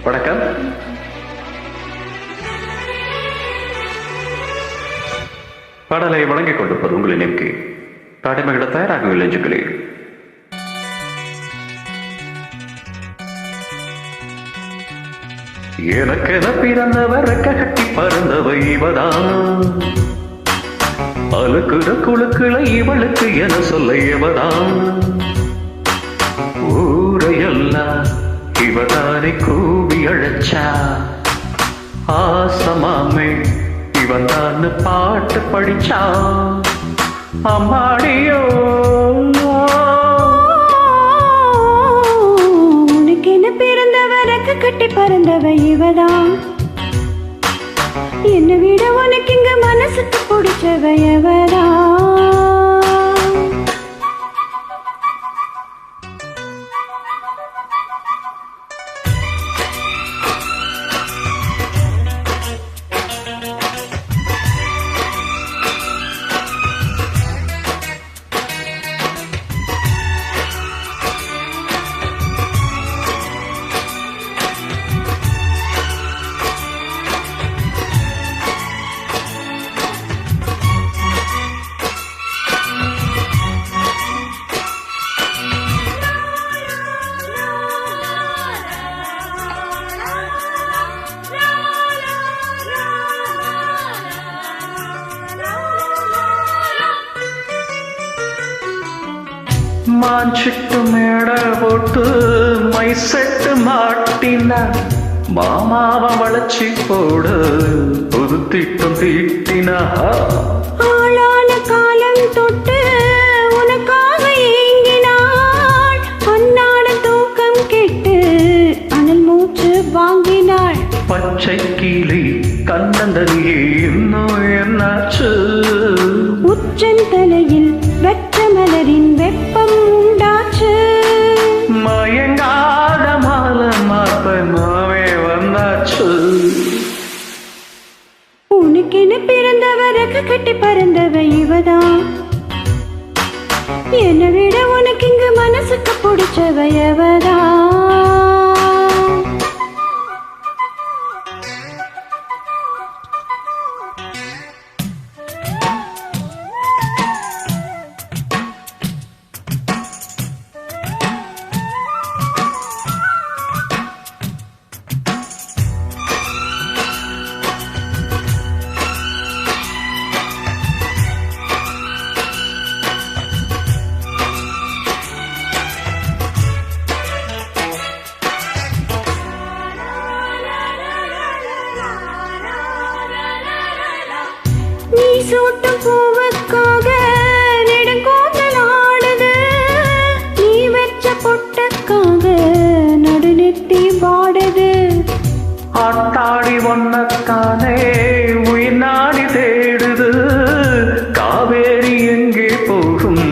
வணக்கம். பாடலை வழங்கிக் கொண்டிருப்பது உங்களின் எம்கே. காட்டுமகிட தயாராகவில்லை நெஞ்சுகளே. எனக்கென பிறந்தவர் கட்டி பறந்தவ இவதான், அழுக்குற குழுக்களை இவளுக்கு என சொல்ல இவதான், ஊரையெல்லாம் இவதானை கூவி அழைச்சா, ஆசமாமே இவன் தான் பாட்டு படிச்சா, அம்மாடியோ உனக்கென பிறந்தவரக்கு கட்டி பறந்தவ இவதான், என்னை விட உனக்கு இங்க மனசுக்கு பிடிச்சவ எவதான். மாஞ்சிட்டு மேட போட்டு மை செட்டு மாட்டின மாமாவ வளர்ச்சி போடு புது திட்டம் தீட்டினா, ஆளான காலம் தொட்டு உனக்காக ஏங்கினாள், அன்னாட தூக்கம் கெட்டு அனல் மூச்சு வாங்கினாள், பச்சை கிளி கண்ணந்தனியே இன்னும் என்னாச்சு, உச்சன் தலையில் வெற்ற மலரின் வெப்பம் உண்டாச்சு, மயங்காத மால மாப்பமாவே வந்தாச்சு, உனக்கென பிறந்தவரக்கு கட்டி பறந்தவ இவதான், என்னை விட உனக்கு இங்கு மனசுக்கு பிடிச்சவ எவதான். நீ சூட்டும் பூவுக்காக நெடுங்கோட்டல் ஆடுது, நீ வெச்ச பொட்டுக்காக நடுநெத்தி பாடுது, ஆட்டாடி ஒன்னத்தானே உயிர் நாடி தேடுது, காவேரி எங்கே போகும்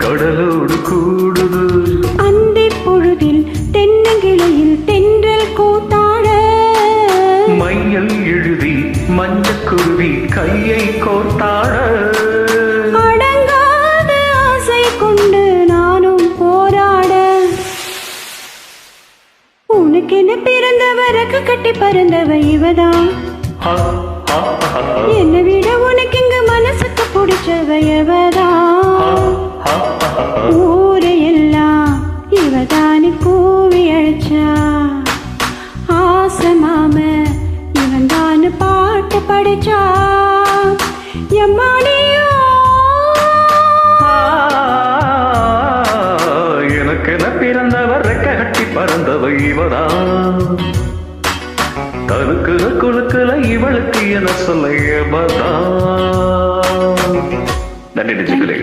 கடலோடு கூடுது, அந்தி பொழுதில் தென்னங்கிளையில் தென்றல் கூத்தாட, மையல் எழுதி மஞ்சக்குருவி கையை கோர்த்தாட, அடங்காத ஆசை கொண்டு நானும் போராட, உனக்கென பிறந்தவரக்கு கட்டி பறந்தவ இவதான், என்னை விட உனக்கு இங்கு மனசுக்கு பிடிச்சவ எவதான், ஊரையெல்லாம் இவதானி கூவி அழைச்சா, ஆசமாம இவன் தான் பாட்டு படிச்சா, எம்மாடியோ எனக்கென பிறந்தவர் ரெக்க கட்டி பறந்தவ இவதான், கருக்குற குழுக்களை இவளுக்கு என சொல்ல எவதான். நன்றி நெஞ்சுகளே.